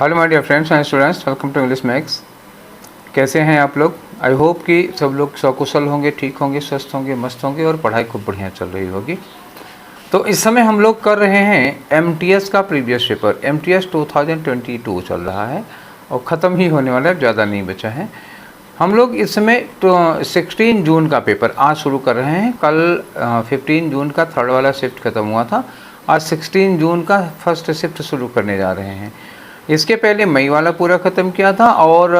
Hello my dear friends and students, welcome to English Max. कैसे हैं आप लोग? आई होप कि सब लोग सकुशल होंगे, ठीक होंगे, स्वस्थ होंगे, मस्त होंगे और पढ़ाई खूब बढ़िया चल रही होगी। तो इस समय हम लोग कर रहे हैं एमटीएस का प्रीवियस पेपर। एमटीएस 2022 चल रहा है और ख़त्म ही होने वाला है, ज़्यादा नहीं बचा है। हम लोग इस समय तो 16 जून का पेपर आज शुरू कर रहे हैं। कल 15 जून का थर्ड वाला शिफ्ट ख़त्म हुआ था। आज 16 जून का फर्स्ट शिफ्ट शुरू करने जा रहे हैं। इसके पहले मई वाला पूरा ख़त्म किया था और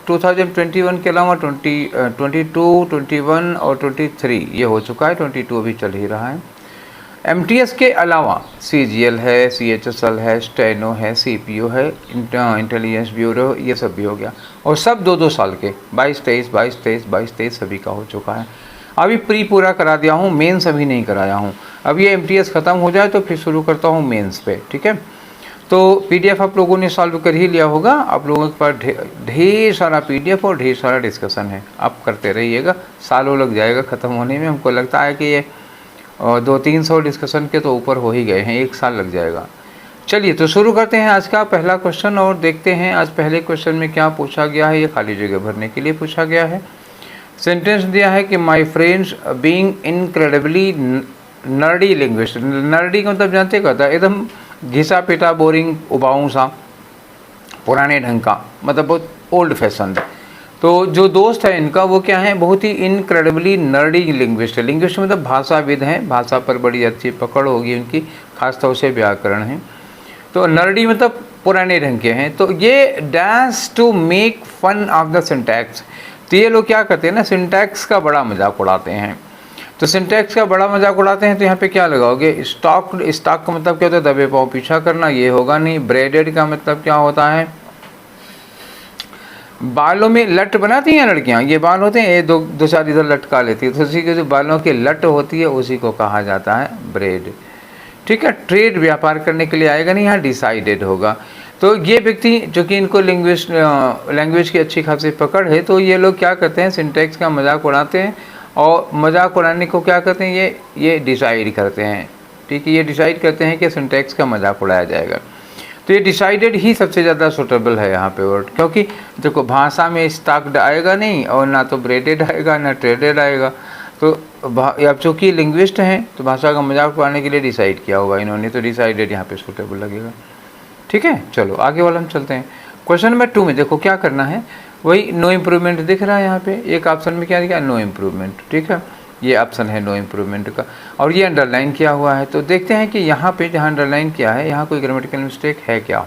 2021 के अलावा 22, 21 और 23 ये हो चुका है। 22 अभी चल ही रहा है। एमटीएस के अलावा सीजीएल है, सीएचएसएल है, स्टेनो है, सीपीओ है, इंटेलिजेंस ब्यूरो, ये सब भी हो गया और सब 2-2 साल के 22-23, 22-23, 22-23 सभी का हो चुका है। अभी प्री पूरा करा दिया हूँ, मेंस अभी नहीं कराया हूँ। अब ये एमटीएस ख़त्म हो जाए तो फिर शुरू करता हूँ मेंस पे, ठीक है। तो पीडीएफ आप लोगों ने सॉल्व कर ही लिया होगा। आप लोगों के पास ढेर सारा पीडीएफ और ढेर सारा डिस्कशन है। आप करते रहिएगा, सालों लग जाएगा ख़त्म होने में। हमको लगता है कि ये 200-300 डिस्कशन के तो ऊपर हो ही गए हैं, 1 साल लग जाएगा। चलिए तो शुरू करते हैं आज का पहला क्वेश्चन और देखते हैं आज पहले क्वेश्चन में क्या पूछा गया है। ये खाली जगह भरने के लिए पूछा गया है। सेंटेंस दिया है कि my friends being incredibly nerdy language. Nerdy का मतलब जानते क्या होता है? एकदम घिसा पिटा, बोरिंग, उबाऊ सा, पुराने ढंग का, मतलब बहुत ओल्ड फैशन है। तो जो दोस्त है इनका वो क्या है, बहुत ही इनक्रेडिबली नर्डी लिंग्विस्ट है। लिंग्विस्ट मतलब भाषाविद हैं, भाषा पर बड़ी अच्छी पकड़ होगी उनकी, खासतौर से व्याकरण है। तो नर्डी मतलब पुराने ढंग के हैं। तो ये dash to make fun of the syntax. तो ये लोग क्या करते हैं ना, सिंटैक्स का बड़ा मजाक उड़ाते हैं। तो सिंटैक्स का बड़ा मजाक उड़ाते हैं तो यहाँ पे क्या लगाओगे? स्टॉक का मतलब क्या होता है? दबे पाँव पीछा करना, ये होगा नहीं। ब्रेडेड का मतलब क्या होता है? बालों में लट बनाती हैं लड़कियाँ, ये बाल होते हैं, ये दो चार इधर लटका लेती है, तो उसी के जो बालों की लट होती है उसी को कहा जाता है ब्रेड, ठीक है। ट्रेड व्यापार करने के लिए आएगा नहीं, यहाँ डिसाइडेड होगा। तो ये व्यक्ति जो कि इनको लैंग्वेज की अच्छी खासी पकड़ है, तो ये लोग क्या करते हैं, सिंटैक्स का मजाक उड़ाते हैं और मजाक उड़ाने को क्या करते हैं, ये डिसाइड करते हैं, ठीक है। ये डिसाइड करते हैं कि सिंटैक्स का मजाक उड़ाया जाएगा। तो ये डिसाइडेड ही सबसे ज़्यादा सूटेबल है यहाँ पे वर्ड, क्योंकि देखो भाषा में स्टॉक्ड आएगा नहीं और ना तो ब्रेडेड आएगा ना ट्रेडेड आएगा। तो अब चूँकि लिंग्विस्ट हैं तो भाषा का मजाक उड़ाने के लिए डिसाइड किया होगा इन्होंने, तो डिसाइडेड यहाँ पे सूटेबल लगेगा, ठीक है। चलो आगे वाला हम चलते हैं। क्वेश्चन नंबर 2 में देखो क्या करना है, वही नो इम्प्रूवमेंट दिख रहा है यहाँ पे। एक ऑप्शन में क्या दिखा? नो इम्प्रूवमेंट, ठीक है। ये ऑप्शन है नो इम्प्रूवमेंट का और ये अंडरलाइन किया हुआ है। तो देखते हैं कि यहाँ पे जहाँ अंडरलाइन किया है यहाँ कोई ग्रामेटिकल मिस्टेक है क्या।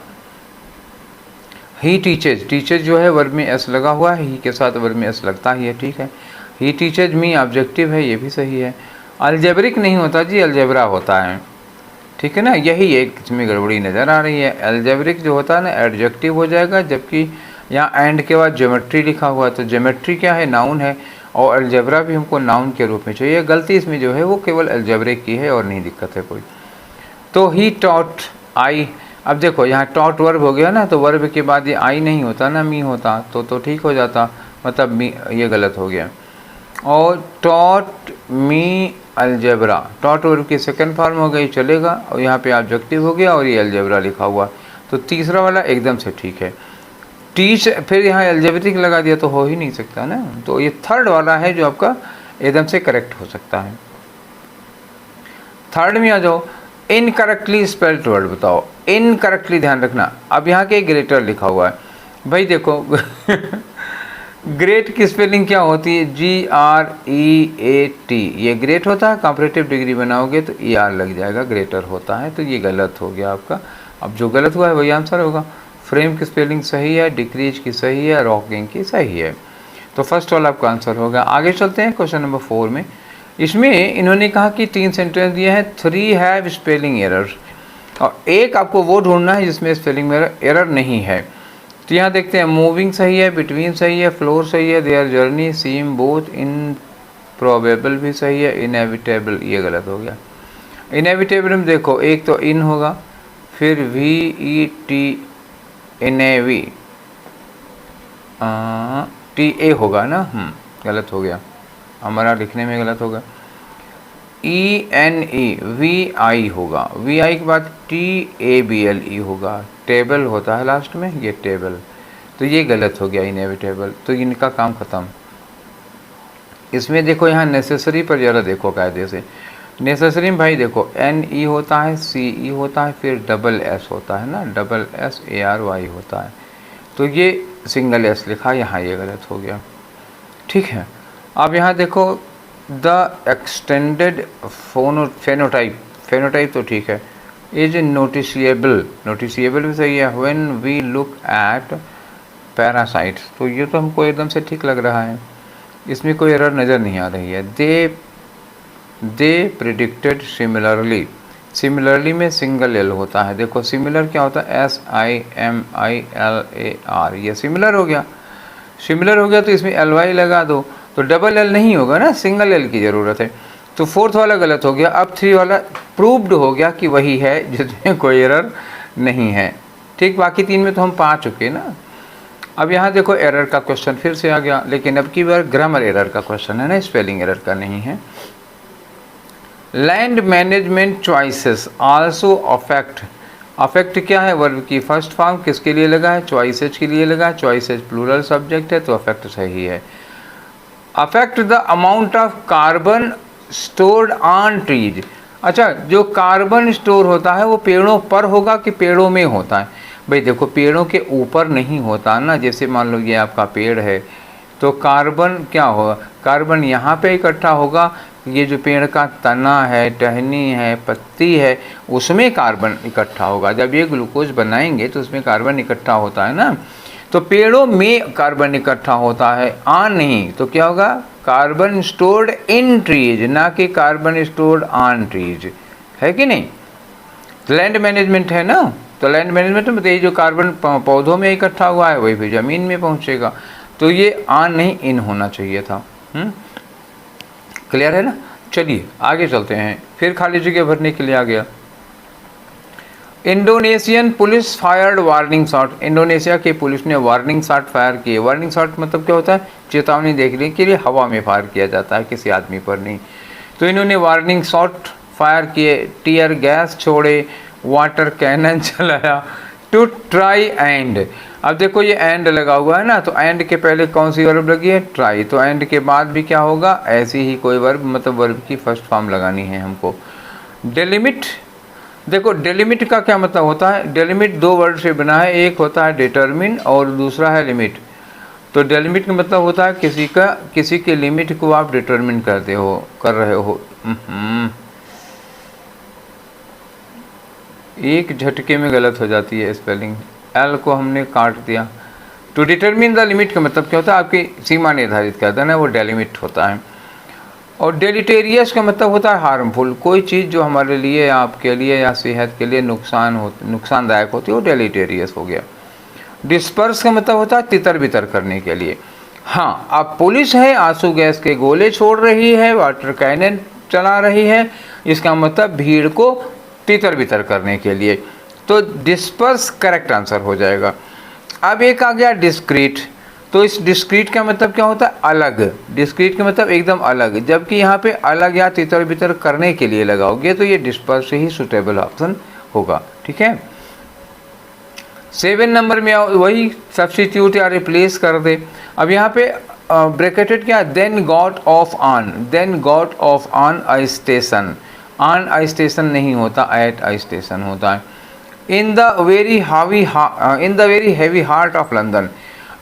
ही टीचेज, टीचेज जो है वर्ब में एस लगा हुआ है, ही के साथ वर्ब में एस लगता ही है, ठीक है। ही टीचेज मी ऑब्जेक्टिव है, ये भी सही है। अलजेब्रिक नहीं होता जी, अलजेब्रा होता है, ठीक है ना। यही एक इसमें गड़बड़ी नज़र आ रही है। अलजेब्रिक जो होता है ना एडजेक्टिव हो जाएगा, जबकि यहाँ एंड के बाद ज्योमेट्री लिखा हुआ है। तो ज्योमेट्री क्या है? नाउन है और अलजेब्रा भी हमको नाउन के रूप में चाहिए। गलती इसमें जो है वो केवल अलजेब्रिक की है और नहीं दिक्कत है कोई। तो ही टॉट आई, अब देखो यहाँ टॉट वर्ब हो गया ना, तो वर्ब के बाद ये आई नहीं होता ना, मी होता तो ठीक हो जाता, मतलब मी, ये गलत हो गया। और taught me algebra, taught verb की सेकंड फॉर्म हो गई, चलेगा। और यहाँ पे ऑब्जेक्टिव हो गया और ये अलजेब्रा लिखा हुआ, तो तीसरा वाला एकदम से ठीक है। टीच फिर यहाँ अलजेब्रिक लगा दिया तो हो ही नहीं सकता ना, तो ये थर्ड वाला है जो आपका एकदम से करेक्ट हो सकता है। थर्ड में आ जाओ, इनकरेक्टली स्पेल्ड वर्ड बताओ। इनकरेक्टली ध्यान रखना, अब यहाँ के ग्रेटर लिखा हुआ है, भाई देखो ग्रेट की स्पेलिंग क्या होती है? GREAT, ये ग्रेट होता है। कॉम्परेटिव डिग्री बनाओगे तो ER लग जाएगा, ग्रेटर होता है, तो ये गलत हो गया आपका। अब जो गलत हुआ है वही आंसर होगा। फ्रेम की स्पेलिंग सही है, डिक्रीज की सही है, रॉकिंग की सही है, तो फर्स्ट वाला आपका आंसर होगा। आगे चलते हैं क्वेश्चन नंबर 4 में। इसमें इन्होंने कहा कि 3 सेंटेंस दिए हैं, 3 हैव स्पेलिंग एरर, और एक आपको वो ढूंढना है जिसमें स्पेलिंग में एरर नहीं है। तो यहाँ देखते हैं, मूविंग सही है, बिटवीन सही है, फ्लोर सही है, their journey, seem, both, improbable भी सही है, इनएविटेबल ये गलत हो गया। इनएविटेबल में देखो एक तो इन होगा, फिर VET इनेवी TA होगा ना, गलत हो गया, हमारा लिखने में गलत होगा। ENE VI होगा, VI के बाद TABLE होगा, टेबल होता है लास्ट में, ये टेबल, तो ये गलत हो गया इनएविटेबल, तो इनका काम ख़त्म। इसमें देखो यहाँ नेसेसरी पर ज़रा देखो कायदे से। नेसेसरी में भाई देखो NE होता है, CE होता है, फिर डबल S होता है ना, डबल SARY होता है, तो ये सिंगल S लिखा, यहाँ ये गलत हो गया। ठीक है, अब यहाँ देखो द एक्सटेंडेड फेनोटाइप, फेनोटाइप तो ठीक है, इज नोटिसिएबल, नोटिसिएबल भी सही है, when we look at parasites, तो ये तो हमको एकदम से ठीक लग रहा है, इसमें कोई एरर नज़र नहीं आ रही है। दे प्रिडिक्टेड सिमिलरली, सिमिलरली में सिंगल एल होता है, देखो सिमिलर क्या होता है, SIMILAR, ये सिमिलर हो गया, सिमिलर हो गया तो इसमें LY लगा दो, तो डबल एल नहीं होगा ना, सिंगल एल की ज़रूरत है, तो फोर्थ वाला गलत हो गया। अब 3 वाला प्रूव्ड हो गया कि वही है जिसमें कोई एरर नहीं है। ठीक, बाकी 3 में तो हम पा चुके ना। अब यहाँ देखो एरर का क्वेश्चन फिर से आ गया, लेकिन अब की बार ग्रामर एरर का क्वेश्चन है ना, स्पेलिंग एरर का नहीं है। Land management choices also affect, affect क्या है, वर्ब की फर्स्ट फॉर्म किसके लिए लगा है, चॉइसेज के लिए लगा है, चॉइसेज प्लूरल सब्जेक्ट है तो अफेक्ट सही है। Affect the amount of carbon stored on trees, अच्छा जो कार्बन स्टोर होता है वो पेड़ों पर होगा कि पेड़ों में होता है, भाई देखो पेड़ों के ऊपर नहीं होता ना, जैसे मान लो ये आपका पेड़ है तो कार्बन क्या होगा, कार्बन यहाँ पे इकट्ठा होगा, ये जो पेड़ का तना है, टहनी है, पत्ती है, उसमें कार्बन इकट्ठा होगा, जब ये ग्लूकोज बनाएंगे तो उसमें कार्बन इकट्ठा होता है ना, तो पेड़ों में कार्बन इकट्ठा होता है, ऑन नहीं, तो क्या होगा, कार्बन स्टोर्ड इन ट्रीज, ना कि कार्बन स्टोर्ड ऑन ट्रीज, है कि नहीं। लैंड मैनेजमेंट है ना, तो लैंड मैनेजमेंट में ये जो कार्बन पौधों में इकट्ठा हुआ है वही भी ज़मीन में पहुंचेगा, तो ये ऑन नहीं इन होना चाहिए था। क्लियर है ना। चलिए आगे चलते हैं, फिर खाली जगह भरने के लिए आ गया। Indonesian police fired warning shot, Indonesia के पुलिस ने वार्निंग शॉट फायर किए। वार्निंग शॉट मतलब क्या होता है, चेतावनी देखने के लिए हवा में फायर किया जाता है, किसी आदमी पर नहीं, तो इन्होंने वार्निंग शॉट फायर किए, टीयर गैस छोड़े, वाटर कैनन चलाया, टू ट्राई एंड। अब देखो ये एंड लगा हुआ है ना, तो एंड के पहले कौन सी वर्ब लगी है, ट्राई, तो एंड के बाद भी क्या होगा, ऐसी ही कोई वर्ब, मतलब वर्ब की फर्स्ट फॉर्म लगानी है हमको। डेलिमिट, देखो डेलिमिट का क्या मतलब होता है, डेलिमिट 2 वर्ड से बना है, एक होता है डिटरमिन और दूसरा है लिमिट। तो डेलिमिट का मतलब होता है किसी के लिमिट को आप डिटरमिन कर रहे हो। एक झटके में गलत हो जाती है स्पेलिंग, एल को हमने काट दिया। टू डिटरमिन द लिमिट का मतलब क्या होता है, आपकी सीमा निर्धारित करता है ना, वो डेलिमिट होता है। और डेलिटेरियस का मतलब होता है हार्मफुल, कोई चीज़ जो हमारे लिए, आपके लिए या सेहत के लिए नुकसानदायक होती है, वो डेलिटेरियस हो गया। डिस्पर्स का मतलब होता है तितर बितर करने के लिए। हाँ, अब पुलिस है, आंसू गैस के गोले छोड़ रही है, वाटर कैनन चला रही है, इसका मतलब भीड़ को तितर बितर करने के लिए, तो डिस्पर्स करेक्ट आंसर हो जाएगा। अब एक आ गया डिस्क्रीट, तो इस डिस्क्रीट का मतलब क्या होता है, अलग, डिस्क्रीट का मतलब एकदम अलग, जबकि यहाँ पे अलग या तितर बितर करने के लिए लगाओगे तो ये डिस्पर्स ही सुटेबल ऑप्शन होगा। ठीक है, 7 नंबर में वही सब्स्टिट्यूट या रिप्लेस कर दे। अब यहाँ पे ब्रैकेटेड क्या, then got off on, then got off on a station, on a station नहीं होता, एट अ स्टेशन होता है। In the very heavy heart of London,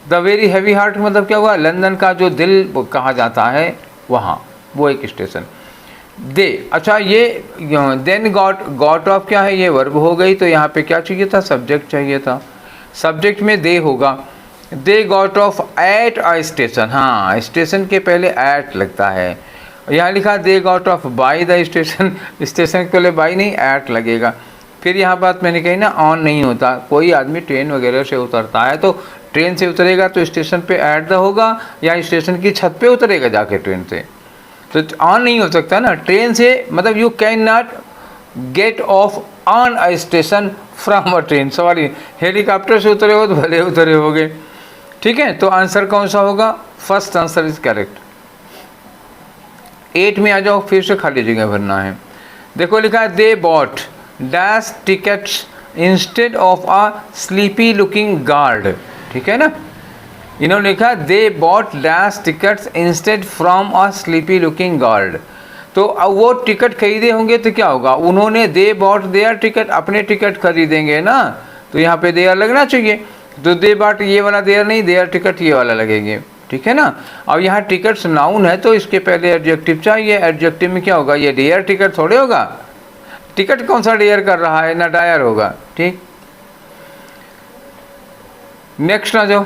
the very heavy heart मतलब क्या हुआ, लंदन का जो दिल कहा जाता है वहाँ, वो एक स्टेशन। दे, अच्छा ये देन गॉट ऑफ क्या है, ये वर्ब हो गई, तो यहाँ पे क्या चाहिए था, सब्जेक्ट चाहिए था, सब्जेक्ट में दे होगा। They got off eight a station, हाँ स्टेशन के पहले एट लगता है, यहाँ लिखा they got off by the station, station के पहले बाई नहीं एट लगेगा। फिर यहाँ बात मैंने कही ना, ऑन नहीं होता, कोई आदमी ट्रेन वगैरह से उतरता है तो ट्रेन से उतरेगा तो स्टेशन पे ऐड द होगा, या स्टेशन की छत पे उतरेगा जाके ट्रेन से, तो ऑन नहीं हो सकता ना ट्रेन से, मतलब you can not gate of on a station from a train. Sorry, helicopter से उतरे हो तो भले उतरे होगे। ठीक है, तो आंसर कौन सा होगा, फर्स्ट आंसर इज करेक्ट। 8 में आ जाओ, फिर से खाली जगह भरना है। देखो लिखा है they bought dash tickets instead of a sleepy looking guard, ठीक है ना। इन्होंने लिखा they bought dash tickets instead from a sleepy looking guard. तो अब वो टिकट खरीदे होंगे तो क्या होगा, उन्होंने दे बॉट देयर टिकट, अपने टिकट खरीदेंगे ना, तो यहाँ पे देयर लगना चाहिए। तो दे बॉट ये वाला देयर नहीं, देयर टिकट ये वाला लगेंगे, ठीक है ना। अब यहाँ टिकट्स नाउन है तो इसके पहले एडजेक्टिव चाहिए। एडजेक्टिव में क्या होगा, ये डेयर टिकट थोड़े होगा, टिकट कौन सा डेयर कर रहा है, ना डायर होगा, ठीक। नेक्स्ट आ जाओ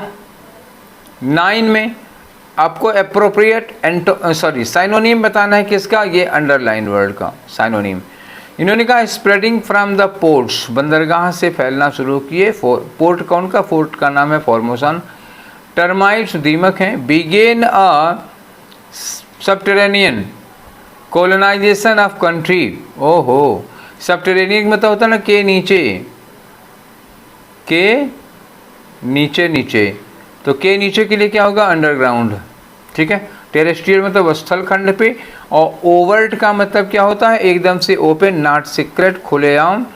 9 में आपको एप्रोप्रिएट साइनोनिम बताना है किसका, ये अंडरलाइन वर्ड का साइनोनिम। इन्होंने कहा स्प्रेडिंग फ्रॉम द पोर्ट्स, बंदरगाह से फैलना शुरू किए। पोर्ट कौन का, फोर्ट का नाम है फॉर्मोसन। टर्माइट्स दीमक हैं। Began a subterranean colonization of country. ओहो, सबटेरेनियन मतलब होता है ना के नीचे, के नीचे नीचे, तो के नीचे के लिए क्या होगा, अंडरग्राउंड, ठीक है। टेरेस्ट्रियल मतलब स्थल खंड पे, और ओवर्ट का मतलब क्या होता है, एकदम से ओपन, नॉट सीक्रेट, खुलेआम।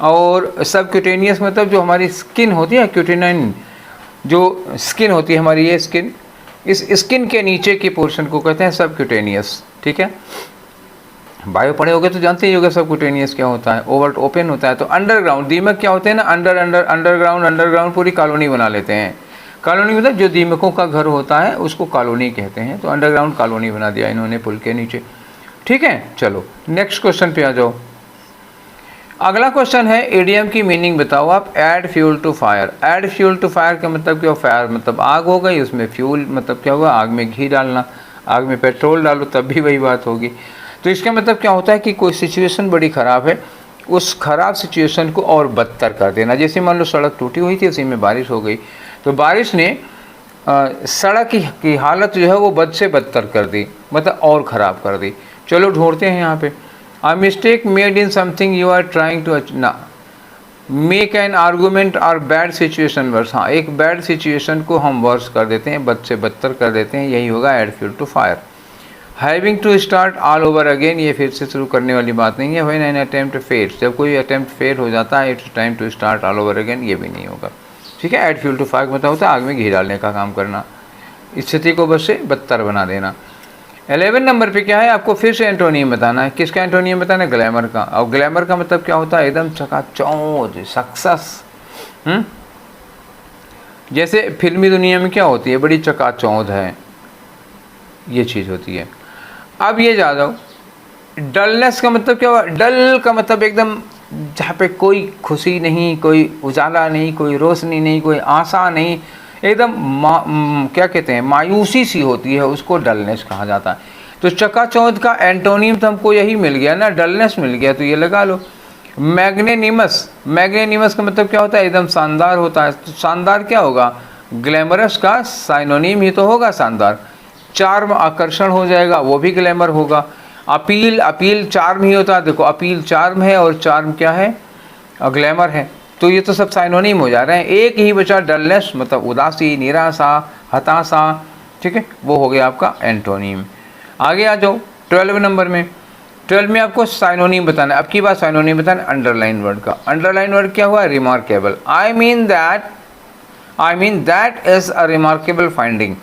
और सबक्यूटेनियस मतलब जो हमारी स्किन होती है, क्यूटेनाइन जो स्किन होती है हमारी, ये स्किन, इस स्किन के नीचे की पोर्शन को कहते हैं सबक्यूटेनियस, ठीक है। बायो पढ़े होगे तो जानते ही होगा सबक्यूटेनियस क्या होता है, ओवर्ट ओपन होता है। तो अंडरग्राउंड दीमक क्या होते हैं ना, अंडरग्राउंड पूरी कॉलोनी बना लेते हैं। कॉलोनी मतलब जो दीमकों का घर होता है उसको कॉलोनी कहते हैं। तो अंडरग्राउंड कॉलोनी बना दिया इन्होंने पुल के नीचे, ठीक है। चलो नेक्स्ट क्वेश्चन पे आ जाओ। अगला क्वेश्चन है इडियम की मीनिंग बताओ आप। Add fuel to fire. Add fuel to fire का मतलब क्या, फायर मतलब आग हो गई, उसमें फ्यूल मतलब क्या होगा, आग में घी डालना। आग में पेट्रोल डालो तब भी वही बात होगी। तो इसका मतलब क्या होता है कि कोई सिचुएशन बड़ी ख़राब है, उस ख़राब सिचुएशन को और बदतर कर देना। जैसे मान लो सड़क टूटी हुई थी, उसी में बारिश हो गई, तो बारिश ने सड़क की हालत जो है वो बद से बदतर कर दी, मतलब और ख़राब कर दी। चलो ढूंढते हैं यहाँ पे। A mistake made in something you are trying to ना make an argument or bad situation worse. हाँ, एक बैड सिचुएशन को हम वर्स कर देते हैं, बद से बदतर कर देते हैं, यही होगा add fuel to fire. Having to start all over again, ये फिर से शुरू करने वाली बात नहीं है। व्हेन एन अटेम्प्ट फेल्स, जब कोई अटेम्प्ट फेल हो जाता है, it's time to start all over again, ये भी नहीं होगा, ठीक है। ऐड फ्यूल टू फायर मतलब होता है आग में घी डालने का काम करना, स्थिति को बस से बदतर बना देना। 11 नंबर पे क्या है, आपको फिर से एंटोनियम बताना है। किसका एंटोनियम बताना है, ग्लैमर का। और ग्लैमर का मतलब क्या होता है, एकदम चकाचौंध, सक्सेस। जैसे फिल्मी दुनिया में क्या होती है, बड़ी चकाचौंध है, ये चीज़ होती है। अब ये जा जाओ, डलनेस का मतलब क्या हुआ, डल का मतलब एकदम जहाँ पे कोई खुशी नहीं, कोई उजाला नहीं, कोई रोशनी नहीं, कोई आशा नहीं, एकदम क्या कहते हैं, मायूसी सी होती है, उसको डलनेस कहा जाता है। तो चकाचौंध का एंटोनियम तो हमको यही मिल गया ना, डलनेस मिल गया, तो ये लगा लो। मैग्नेनिमस, मैग्नेनिमस का मतलब क्या होता है, एकदम शानदार होता है। तो शानदार क्या होगा, ग्लैमरस का साइनोनिम ही तो होगा शानदार। चार्म आकर्षण हो जाएगा, वो भी ग्लैमर होगा। अपील, अपील चार्म ही होता है, देखो अपील चार्म है और चार्म क्या है, ग्लैमर है। तो ये तो सब साइनोनिम हो जा रहे हैं। एक ही बचा डलनेस, मतलब उदासी, निराशा, हताशा, ठीक है, वो हो गया आपका एंटोनिम। आगे आ जाओ 12 नंबर में। 12 में आपको साइनोनिम बताना है। अब की बात साइनोनिम बताना है अंडरलाइन वर्ड का। अंडरलाइन वर्ड क्या हुआ, remarkable. I mean that is a remarkable finding.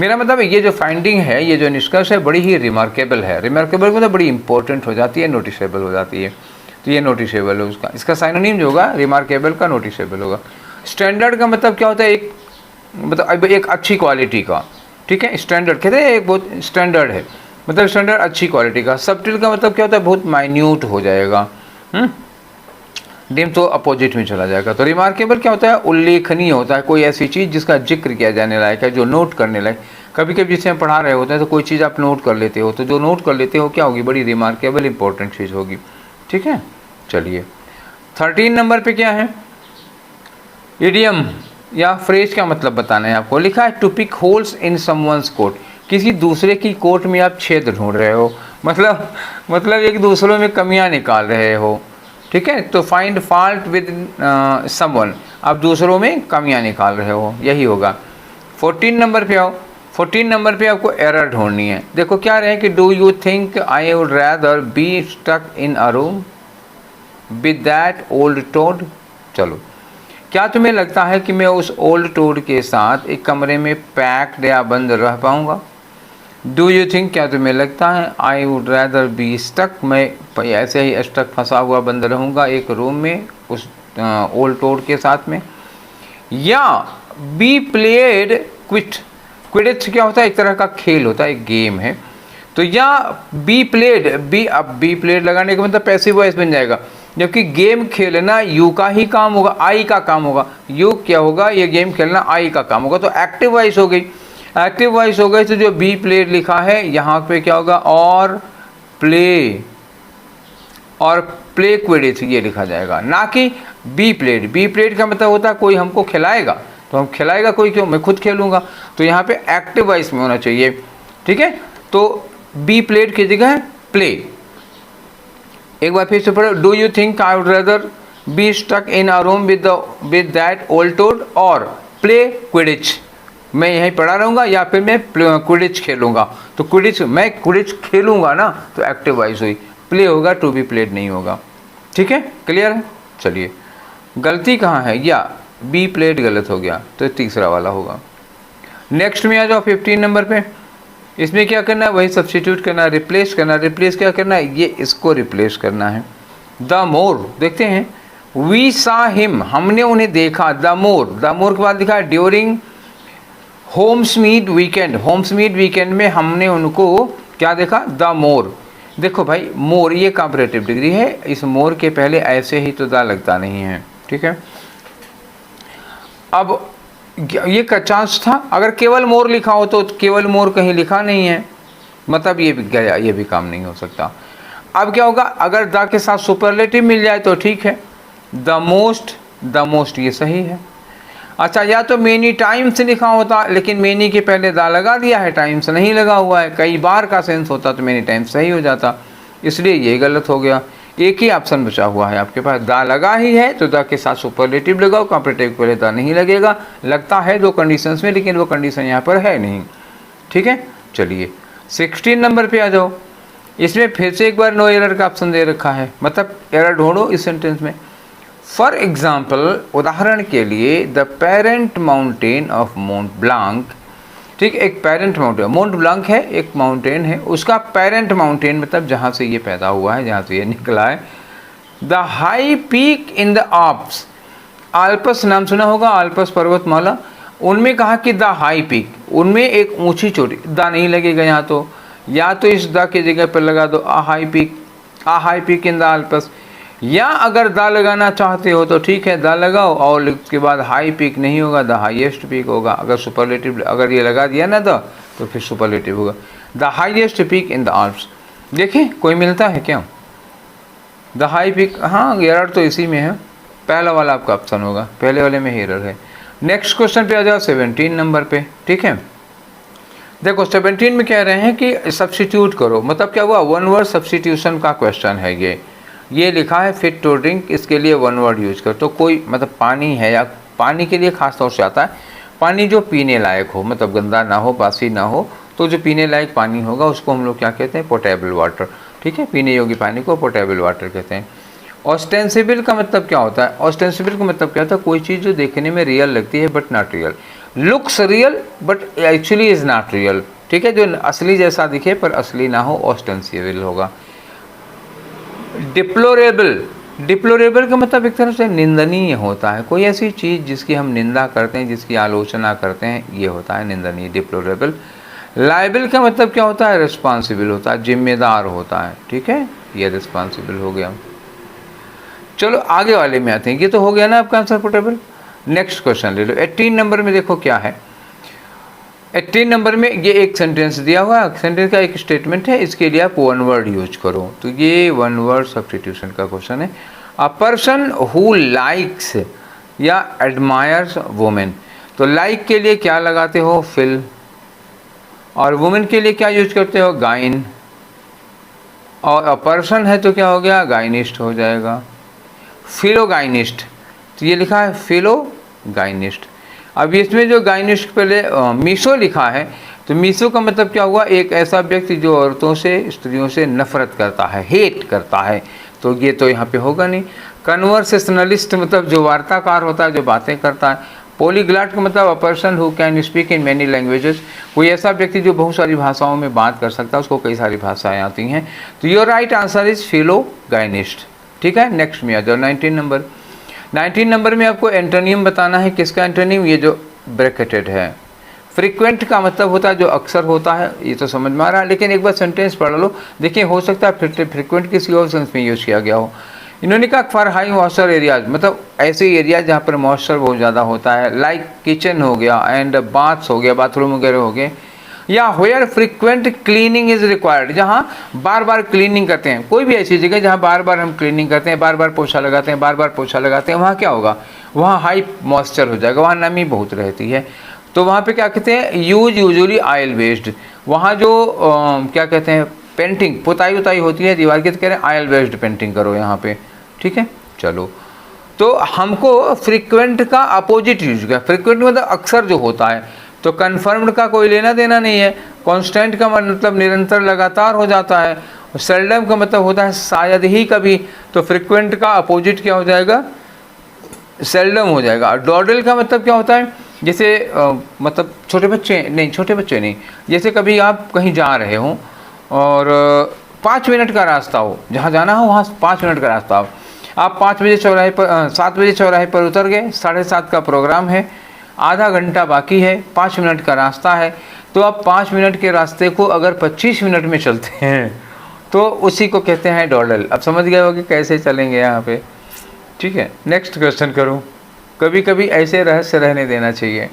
मेरा मतलब ये जो फाइंडिंग है, ये जो निष्कर्ष है, बड़ी ही रिमार्केबल है। रिमार्केबल मतलब बड़ी इंपॉर्टेंट हो जाती है, नोटिसेबल हो जाती है, तो ये नोटिसेबल है उसका। इसका साइनोनिम जो होगा रिमार्केबल का नोटिसेबल होगा। स्टैंडर्ड का मतलब क्या होता है, एक मतलब एक अच्छी क्वालिटी का, ठीक है। स्टैंडर्ड कहते हैं एक बहुत स्टैंडर्ड है, मतलब स्टैंडर्ड अच्छी क्वालिटी का। सबटिल का मतलब क्या होता है, बहुत माइन्यूट हो जाएगा, डिम तो अपोजिट में चला जाएगा। तो रिमार्केबल क्या होता है, उल्लेखनीय होता है, कोई ऐसी चीज़ जिसका जिक्र किया जाने लायक है, जो नोट करने लायक। कभी कभी जिसे हम पढ़ा रहे होते हैं तो कोई चीज़ आप नोट कर लेते हो, तो जो नोट कर लेते हो क्या होगी, बड़ी रिमार्केबल इंपॉर्टेंट चीज़ होगी, ठीक है। चलिए 13 नंबर पे क्या है, इडियम या फ्रेज का मतलब बताना है आपको। लिखा है to pick holes in someone's coat, किसी दूसरे की कोट में आप छेद ढूंढ रहे हो, मतलब एक दूसरों में कमियां निकाल रहे हो, ठीक है। तो फाइंड फॉल्ट विद समवन, आप दूसरों में कमियां निकाल रहे हो, यही होगा। 14 नंबर पे आओ। 14 नंबर पे आपको एरर ढूंढनी है। देखो क्या रहे कि do you think I would rather be stuck in a room with that old toad. चलो, क्या तुम्हें लगता है कि मैं उस ओल्ड टोड के साथ एक कमरे में पैक्ड या बंद रह पाऊंगा। डू यू थिंक, क्या तुम्हें लगता है, I would rather be stuck, मैं ऐसे ही स्टक फंसा हुआ बंद रहूँगा एक रूम में उस ओल्ड टोड के साथ में। या बी प्लेड क्विट, क्विडिच क्या होता है, एक तरह का खेल होता है, एक गेम है। तो या बी प्लेड, अब बी प्लेड लगाने का मतलब पैसिव वॉइस बन जाएगा, जबकि गेम खेलना यू का ही काम होगा, आई का काम होगा। यू क्या होगा, ये गेम खेलना आई का काम होगा, तो एक्टिव वॉइस हो गई। एक्टिव वॉइस हो गई तो जो बी प्लेड लिखा है यहाँ पे क्या होगा, और प्ले क्विडिच ये लिखा जाएगा, ना कि बी प्लेड। बी प्लेड का मतलब होता है कोई हमको खिलाएगा, तो हम खिलाएगा कोई क्यों, मैं खुद खेलूंगा। तो यहाँ पे एक्टिव वॉइस में होना चाहिए, ठीक है। तो बी प्लेड की जगह प्ले। एक बार फिर से पढ़ो, do you think I would rather be stuck in a room with that old toad और प्ले क्विडिच, मैं यहीं पढ़ा रहूँगा या फिर मैं क्विडिच खेलूँगा। तो क्विडिच, मैं क्विडिच खेलूँगा ना, तो एक्टिव वॉइस हुई। प्ले होगा, टू बी प्लेड नहीं होगा, ठीक है, क्लियर है। चलिए, गलती कहाँ है, या बी प्लेड गलत हो गया, तो तीसरा वाला होगा। नेक्स्ट में आ जाओ 15 नंबर पे। इसमें क्या करना है, वही सब्स्टिट्यूट करना है, रिप्लेस करना है। रिप्लेस क्या करना है, ये इसको रिप्लेस करना है। द मोर, देखते हैं, वी सा हिम, हमने उन्हें देखा। द मोर के बाद लिखा है during homes meet weekend. Homes meet weekend में हमने उनको क्या देखा, द मोर। देखो भाई, मोर ये कंपैरेटिव डिग्री है, इस मोर के पहले ऐसे ही तो दा लगता नहीं है, ठीक है। अब ये का चांस था, अगर केवल मोर लिखा हो तो केवल मोर कहीं लिखा नहीं है, मतलब ये भी गया, ये भी काम नहीं हो सकता। अब क्या होगा, अगर द के साथ सुपरलेटिव मिल जाए तो ठीक है, द मोस्ट ये सही है। अच्छा, या तो मेनी टाइम्स लिखा होता, लेकिन मेनी के पहले दा लगा दिया है, टाइम्स नहीं लगा हुआ है, कई बार का सेंस होता तो मेनी टाइम्स सही हो जाता, इसलिए ये गलत हो गया। एक ही ऑप्शन बचा हुआ है आपके पास, दा लगा ही है तो दा के साथ सुपरलेटिव लगाओ, कंपैरेटिव के पहले दा नहीं लगेगा। लगता है दो कंडीशंस में, लेकिन वो कंडीशन यहाँ पर है नहीं, ठीक है। चलिए 16 नंबर पे आ जाओ। इसमें फिर से एक बार नो एरर का ऑप्शन दे रखा है, मतलब एरर ढूंढो इस सेंटेंस में। फॉर एग्जाम्पल, उदाहरण के लिए, the parent mountain of Mont Blanc, ठीक, एक पेरेंट माउंटेन, माउंट ब्लांक है एक माउंटेन है, उसका पेरेंट माउंटेन मतलब जहाँ से ये पैदा हुआ है, जहाँ से ये निकला है। The high peak in the Alps, Alps नाम सुना होगा, आल्पस पर्वतमाला, उनमें कहा कि द हाई पीक, उनमें एक ऊंची चोटी, द नहीं लगेगा यहाँ तो, या तो इस द की जगह पर लगा दो a high peak in the Alps, या अगर दा लगाना चाहते हो तो ठीक है, दा लगाओ और उसके बाद हाई पीक नहीं होगा, द हाईएस्ट पीक होगा। अगर सुपरलेटिव अगर ये लगा दिया ना द, तो फिर सुपरलेटिव होगा, the highest peak in the Alps. देखें कोई मिलता है क्या, द हाई पीक, हाँ एरर तो इसी में है, पहला वाला आपका ऑप्शन होगा, पहले वाले में एरर है। नेक्स्ट क्वेश्चन पे आ जाओ 17 नंबर पे, ठीक है। देखो 17 में कह रहे हैं कि सब्स्टिट्यूट करो, मतलब क्या हुआ, वन वर्ड सब्स्टिट्यूशन का क्वेश्चन है ये लिखा है फिट टू ड्रिंक, इसके लिए वन वर्ड यूज कर। तो कोई मतलब पानी है, या पानी के लिए खास तौर से आता है, पानी जो पीने लायक हो, मतलब गंदा ना हो, बासी ना हो, तो जो पीने लायक पानी होगा उसको हम लोग क्या कहते हैं, पोटेबल वाटर, ठीक है। पीने योग्य पानी को पोटेबल वाटर कहते हैं। ऑस्टेंसिबल का मतलब क्या होता है, ऑस्टेंसिबल का मतलब क्या होता है, कोई चीज़ जो देखने में रियल लगती है but not real, looks real but actually is not real, ठीक है, जो असली जैसा दिखे पर असली ना हो, ऑस्टेंसिबल होगा। डिप्लोरेबल का मतलब एक तरह से निंदनीय होता है, कोई ऐसी चीज़ जिसकी हम निंदा करते हैं, जिसकी आलोचना करते हैं, ये होता है निंदनीय, डिप्लोरेबल। लायबल का मतलब क्या होता है, रिस्पॉन्सिबल होता है, जिम्मेदार होता है, ठीक है, ये रिस्पॉन्सिबल हो गया। चलो आगे वाले में आते हैं, ये तो हो गया ना आपका आंसर पोर्टेबल। नेक्स्ट क्वेश्चन ले लो, 18 नंबर में देखो क्या है। 18 नंबर में ये एक सेंटेंस दिया हुआ है, सेंटेंस का एक स्टेटमेंट है, इसके लिए आप वन वर्ड यूज करो, तो ये वन वर्ड सब्स्टिट्यूशन का क्वेश्चन है। अ पर्सन हु लाइक्स या एडमायर्स वुमेन, तो लाइक के लिए क्या लगाते हो, फिल, और वुमेन के लिए क्या यूज करते हो, गाइन, और अ पर्सन है तो क्या हो गया, गाइनिस्ट हो जाएगा, फिलोगाइनिस्ट, तो ये लिखा है फिलोगाइनिस्ट। अब इसमें जो गाइनिस्ट पहले मीशो लिखा है, तो मीसो का मतलब क्या हुआ, एक ऐसा व्यक्ति जो औरतों से, स्त्रियों से नफरत करता है, हेट करता है, तो ये तो यहाँ पे होगा नहीं। कन्वर्सेशनलिस्ट मतलब जो वार्ताकार होता है, जो बातें करता है। पॉलीग्लॉट का मतलब a person who can speak in many languages, कोई ऐसा व्यक्ति जो बहुत सारी भाषाओं में बात कर सकता है, उसको कई सारी भाषाएं आती हैं। तो योर राइट आंसर इज फिलोगाइनिस्ट। ठीक है, नेक्स्ट में आ जाओ 19 नंबर। 19 नंबर में आपको एंटोनियम बताना है। किसका एंटोनियम, ये जो ब्रैकेटेड है। फ्रीक्वेंट का मतलब होता है जो अक्सर होता है, ये तो समझ में आ रहा है, लेकिन एक बार सेंटेंस पढ़ लो, देखिए हो सकता है फ्रीक्वेंट किसी और सेंस में यूज़ किया गया हो। इन्होंने कहा फॉर हाई मॉइस्चर एरियाज, मतलब ऐसे एरिया जहाँ पर मॉइस्चर बहुत ज़्यादा होता है, लाइक किचन हो गया एंड बाथ्स हो गया, बाथरूम वगैरह हो गए, या where frequent cleaning is required, जहाँ बार बार क्लीनिंग करते हैं। कोई भी ऐसी जगह जहाँ बार बार हम क्लीनिंग करते हैं, बार बार पोछा लगाते हैं, बार बार पोछा लगाते हैं, वहाँ क्या होगा, वहाँ हाई मॉइस्चर हो जाएगा, वहाँ नमी बहुत रहती है। तो वहाँ पे क्या कहते हैं, यूजुअली ऑयल बेस्ड, वहाँ जो क्या कहते हैं पेंटिंग, पुताई उताई होती है दीवार की, तो कह रहे हैं ऑयल बेस्ड पेंटिंग करो यहाँ पे। ठीक है, चलो, तो हमको फ्रीक्वेंट का अपोजिट यूज किया। फ्रीक्वेंट मतलब अक्सर जो होता है, तो कन्फर्म्ड का कोई लेना देना नहीं है। कांस्टेंट का मतलब निरंतर, लगातार हो जाता है। सेल्डम का मतलब होता है शायद ही कभी, तो फ्रीक्वेंट का अपोजिट क्या हो जाएगा, सेल्डम हो जाएगा। डॉडल का मतलब क्या होता है, जैसे मतलब छोटे बच्चे नहीं, जैसे कभी आप कहीं जा रहे हो और 5 मिनट का रास्ता हो, जहाँ जाना हो वहाँ 5 मिनट का रास्ता हो, आप 7 बजे चौराहे पर उतर गए, 7:30 का प्रोग्राम है, आधा घंटा बाकी है, 5 मिनट का रास्ता है, तो आप 5 मिनट के रास्ते को अगर 25 मिनट में चलते हैं तो उसी को कहते हैं डॉडल। अब समझ गए हो कि कैसे चलेंगे यहाँ पे। ठीक है, नेक्स्ट क्वेश्चन करूँ, कभी कभी ऐसे रहस्य रहने देना चाहिए।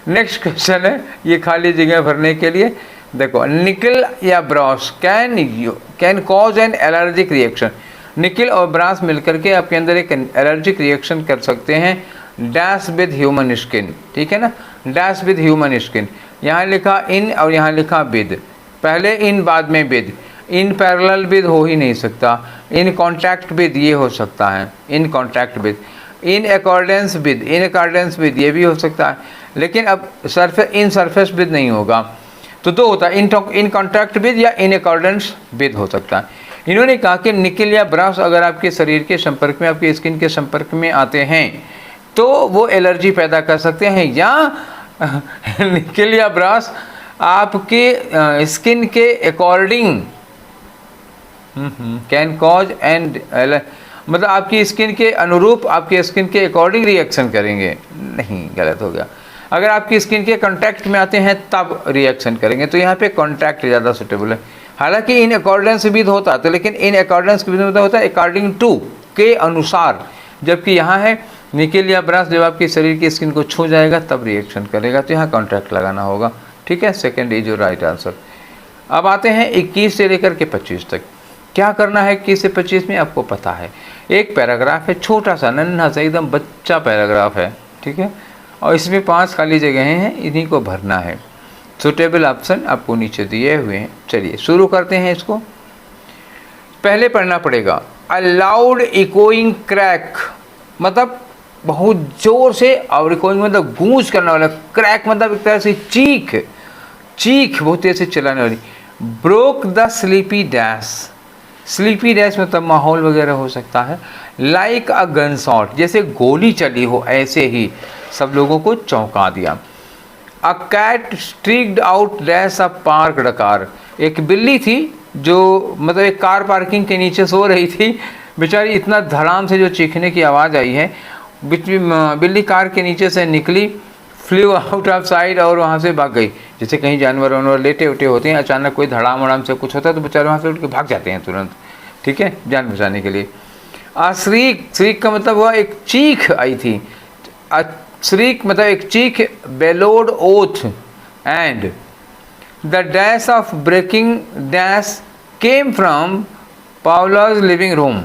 नेक्स्ट क्वेश्चन है, ये खाली जगह भरने के लिए, देखो, निकल या brass can cause an allergic reaction. Nickel और ब्रास मिलकर के आपके अंदर एक एलर्जिक रिएक्शन कर सकते हैं, डैश विद ह्यूमन स्किन। ठीक है ना, डैश विद ह्यूमन स्किन, यहाँ लिखा इन और यहाँ लिखा विद, पहले इन बाद में विद, इन पैरेलल विद हो ही नहीं सकता, इन कॉन्टैक्ट विद ये हो सकता है, in contact with, in accordance with ये भी हो सकता है, लेकिन अब इन सरफेस विद नहीं होगा, तो दो होता है, इन कॉन्टैक्ट विद या इन अकॉर्डेंस विद हो सकता है। इन्होंने कहा कि निकल या ब्रास अगर आपके शरीर के संपर्क में, आपकी स्किन के संपर्क में आते हैं तो वो एलर्जी पैदा कर सकते हैं, या निकल या ब्रास आपके स्किन के अकॉर्डिंग कैन कॉज एंड, मतलब आपकी स्किन के अनुरूप, आपकी स्किन के अकॉर्डिंग रिएक्शन करेंगे, नहीं, गलत हो गया। अगर आपकी स्किन के कांटेक्ट में आते हैं तब रिएक्शन करेंगे, तो यहाँ पे कांटेक्ट ज़्यादा सूटेबल है। हालांकि इन अकॉर्डेंस विद होता तो, लेकिन इन अकॉर्डेंस विद होता है अकॉर्डिंग टू, के अनुसार, जबकि यहाँ है निकल या ब्रास जब आपके शरीर की स्किन को छू जाएगा तब रिएक्शन करेगा, तो यहाँ कॉन्ट्रैक्ट लगाना होगा। ठीक है, second is your right answer. अब आते हैं 21 से लेकर के 25 तक। क्या करना है 21 से 25 में आपको पता है, एक पैराग्राफ है, छोटा सा नन्हा सा एकदम बच्चा पैराग्राफ है। ठीक है, और इसमें 5 खाली जगहें हैं, इन्हीं को भरना है। सुटेबल ऑप्शन आपको नीचे दिए हुए हैं। चलिए शुरू करते हैं इसको। पहले पढ़ना पड़ेगा, अ लाउड इकोइंग क्रैक, मतलब बहुत जोर से, और इकोइंग मतलब गूंज करने वाला, क्रैक मतलब एक तरह से चीख बहुत तेज से चलाने वाली। Broke the sleepy dash, sleepy dash मतलब माहौल वगैरह हो सकता है। लाइक अ गन शॉट, जैसे गोली चली हो ऐसे ही सब लोगों को चौंका दिया। A cat streaked out dash a parked car, एक बिल्ली थी जो मतलब एक कार पार्किंग के नीचे सो रही थी, बेचारी इतना धड़ाम से जो चीखने की आवाज़ आई है, बिल्ली कार के नीचे से निकली, फ्लू आउट ऑफ साइड और वहाँ से भाग गई। जैसे कहीं जानवर वानवर लेटे उटे होते हैं, अचानक कोई धड़ाम वड़ाम से कुछ होता है तो बेचारे वहाँ से उठ के भाग जाते हैं तुरंत। ठीक है, जान बचाने के लिए। श्रीक का मतलब हुआ एक चीख आई थी, श्रीक मतलब एक चीख, bellowed oath and the dash of braking dash came from Paula's living room,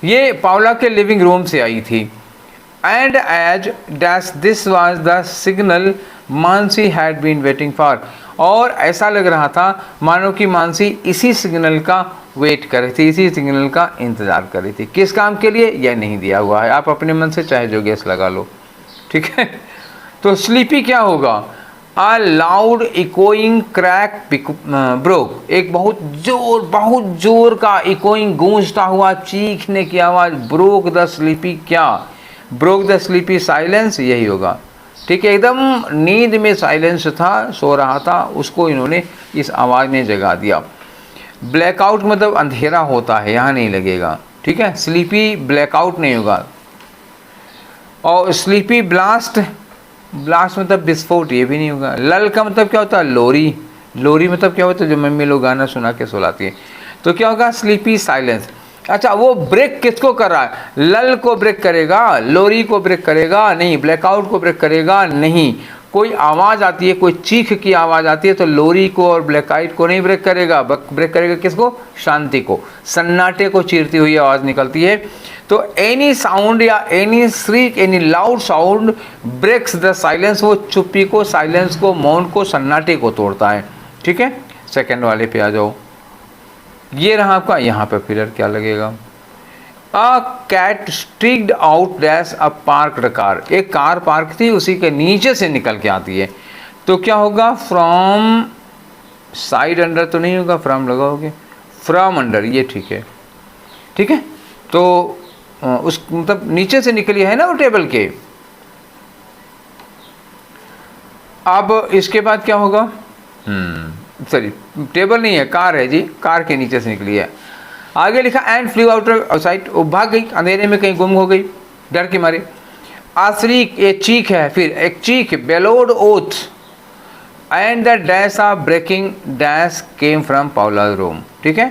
ये पावला के लिविंग रूम से आई थी। And as dash this was the signal Mansi had been waiting for, और ऐसा लग रहा था मानो कि मानसी इसी सिग्नल का वेट कर रही थी, इसी सिग्नल का इंतज़ार कर रही थी। किस काम के लिए यह नहीं दिया हुआ है, आप अपने मन से चाहे जो गेस लगा लो। ठीक है, तो स्लीपी क्या होगा, a loud echoing crack broke, एक बहुत जोर का इकोइंग गूंजता हुआ चीखने की आवाज, ब्रोक द स्लीपी, क्या ब्रोक द स्लीपी साइलेंस, यही होगा। ठीक है, एकदम नींद में साइलेंस था, सो रहा था, उसको इन्होंने इस आवाज़ ने जगा दिया। ब्लैकआउट मतलब अंधेरा होता है, यहाँ नहीं लगेगा। ठीक है, स्लीपी ब्लैकआउट नहीं होगा। और स्लीपी ब्लास्ट, ब्लास्ट मतलब विस्फोट, ये भी नहीं होगा। लल का मतलब क्या होता है? लोरी, लोरी मतलब क्या होता है? जो मम्मी लोग गाना सुना के सुलाती है। तो क्या होगा? Sleepy silence. अच्छा, वो ब्रेक किसको कर रहा है? लल को ब्रेक करेगा, लोरी को ब्रेक करेगा नहीं, ब्लैकआउट को ब्रेक करेगा नहीं। कोई आवाज़ आती है, कोई चीख की आवाज़ आती है तो लोरी को और ब्लैकआउट को नहीं ब्रेक करेगा, ब्रेक करेगा किसको? शांति को, सन्नाटे को चीरती हुई आवाज़ निकलती है। तो एनी साउंड या any shriek, any loud sound breaks the silence, वो चुप्पी को, साइलेंस को, मौन को, सन्नाटे को तोड़ता है। ठीक है, सेकंड वाले पे आ जाओ। ये रहा आपका, यहाँ पे फिलर क्या लगेगा? A cat streaked out dash a parked car, एक कार पार्क थी, उसी के नीचे से निकल के आती है। तो क्या होगा? फ्रॉम साइड अंडर तो नहीं होगा, फ्रॉम लगाओगे, फ्रॉम अंडर, ये ठीक है। ठीक है, तो उस मतलब नीचे से निकली है ना वो टेबल के। अब इसके बाद क्या होगा? सॉरी, टेबल नहीं है, कार है जी, कार के नीचे से निकली है। आगे लिखा एंड फ्लू आउटसाइड, वो भाग गई, अंधेरे में कहीं गुम हो गई डर के मारे। आश्रीक, ये चीख है, फिर एक चीख, bellowed oath and the dash of braking dash came from Paula's room. ठीक है,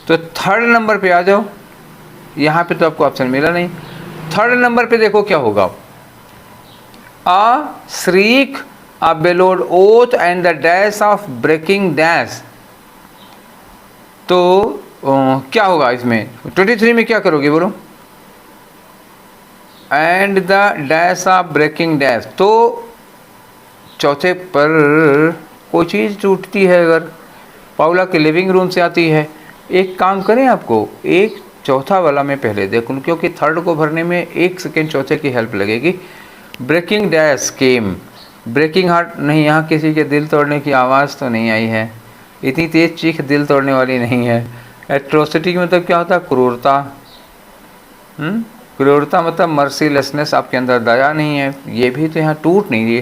तो थर्ड नंबर पे आ जाओ। यहाँ पे तो आपको ऑप्शन मिला नहीं। थर्ड नंबर पे देखो क्या होगा? A shriek, a bellowed oath and the dash of braking dash. तो क्या होगा इसमें? 23 में क्या करोगे बोलो? And the dash of braking dash. तो चौथे पर कोई चीज़ टूटती है, अगर पाउला के लिविंग रूम से आती है। एक काम करें, आपको एक चौथा वाला मैं पहले देखूँ, क्योंकि थर्ड को भरने में 1 सेकेंड चौथे की हेल्प लगेगी। ब्रेकिंग डैश केम, ब्रेकिंग हार्ट नहीं, यहाँ किसी के दिल तोड़ने की आवाज़ तो नहीं आई है, इतनी तेज चीख दिल तोड़ने वाली नहीं है। एट्रोसिटी मतलब क्या होता है? क्रूरता। क्रूरता मतलब मर्सीलेसनेस, आपके अंदर दया नहीं है, ये भी तो यहाँ टूट नहीं रही,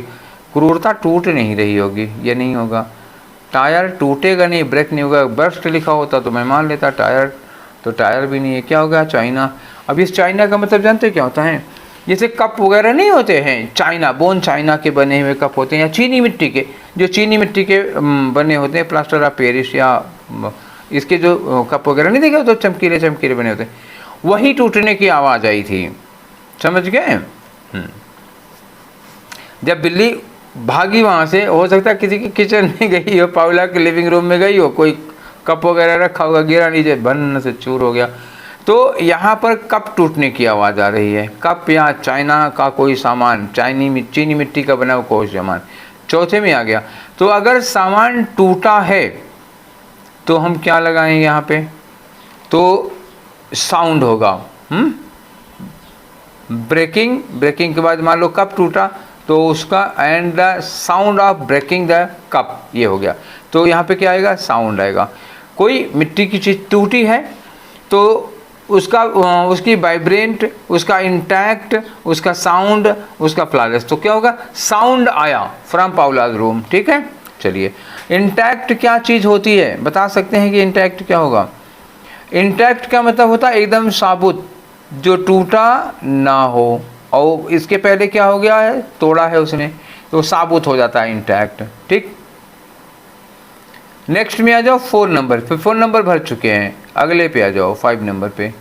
क्रूरता टूट नहीं रही होगी, ये नहीं होगा। टायर टूटेगा नहीं, ब्रेक नहीं होगा। बर्स्ट लिखा होता तो मैं मान लेता, टायर तो टायर भी नहीं है। क्या होगा? चाइना। अब इस चाइना का मतलब जानते क्या होता है? जैसे कप वगैरह नहीं होते हैं, चाइना, बोन चाइना के बने हुए कप होते हैं, या चीनी मिट्टी के, जो चीनी मिट्टी के बने होते हैं, प्लास्टर ऑफ पेरिस या इसके जो कप वगैरह नहीं देखे तो चमकीले चमकीले बने होते हैं, वही टूटने की आवाज़ आई थी। समझ गए? जब बिल्ली भागी वहाँ से, हो सकता है किसी की किचन में गई हो, पाउला के लिविंग रूम में गई हो, कोई कप वगैरह रखा होगा, गिरा नीचे, भन से चूर हो गया। तो यहाँ पर कप टूटने की आवाज़ आ रही है। कप या चाइना का कोई सामान, चीनी मिट्टी का बना हुआ कोई सामान, चौथे में आ गया। तो अगर सामान टूटा है तो हम क्या लगाएंगे यहाँ पे? तो साउंड होगा। ब्रेकिंग, ब्रेकिंग के बाद मान लो कप टूटा तो उसका and the sound of breaking the cup, ये हो गया। तो यहाँ पे क्या आएगा? साउंड आएगा। कोई मिट्टी की चीज़ टूटी है तो उसका उसकी वाइब्रेंट, उसका इंटैक्ट, उसका साउंड, उसका फ्लॉलेस, तो क्या होगा? साउंड आया फ्रॉम पाउला's रूम। ठीक है, चलिए। इंटैक्ट क्या चीज़ होती है, बता सकते हैं कि इंटैक्ट क्या होगा? इंटैक्ट का मतलब होता है एकदम साबुत, जो टूटा ना हो। और इसके पहले क्या हो गया है? तोड़ा है उसने, तो साबुत हो जाता है इंटैक्ट। ठीक, नेक्स्ट में आ जाओ 4 नंबर पे। 4 नंबर भर चुके हैं, अगले पे आ जाओ 5 नंबर पे।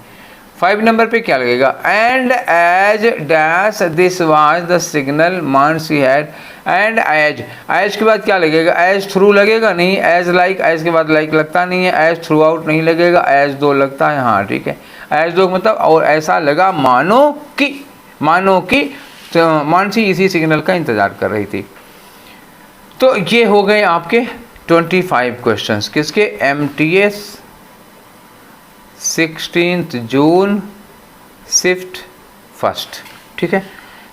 5 नंबर पे क्या लगेगा? And as dash this was the signal Mansi had. And as, as के बाद क्या लगेगा? एज थ्रू लगेगा नहीं, एज लाइक, एज के बाद लाइक लगता नहीं है, एज थ्रू आउट नहीं लगेगा, एज दो लगता है। हाँ ठीक है, एज दो मतलब और ऐसा लगा मानो कि, मानो कि तो मानसी इसी सिग्नल का इंतजार कर रही थी। तो ये हो गए आपके 25 क्वेश्चंस, किसके? MTS 16 जून शिफ्ट फर्स्ट। ठीक है,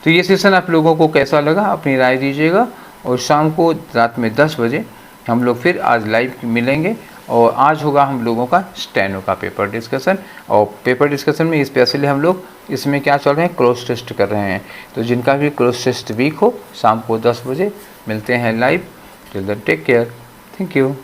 तो ये सेशन आप लोगों को कैसा लगा अपनी राय दीजिएगा, और शाम को रात में 10 बजे हम लोग फिर आज लाइव मिलेंगे। और आज होगा हम लोगों का स्टेनो का पेपर डिस्कशन। और पेपर डिस्कशन में स्पेशली हम लोग इसमें क्या चल रहे हैं, क्रॉस टेस्ट कर रहे हैं। तो जिनका भी क्रॉस टेस्ट वीक हो, शाम को 10 बजे मिलते हैं live. Till then take care, thank you.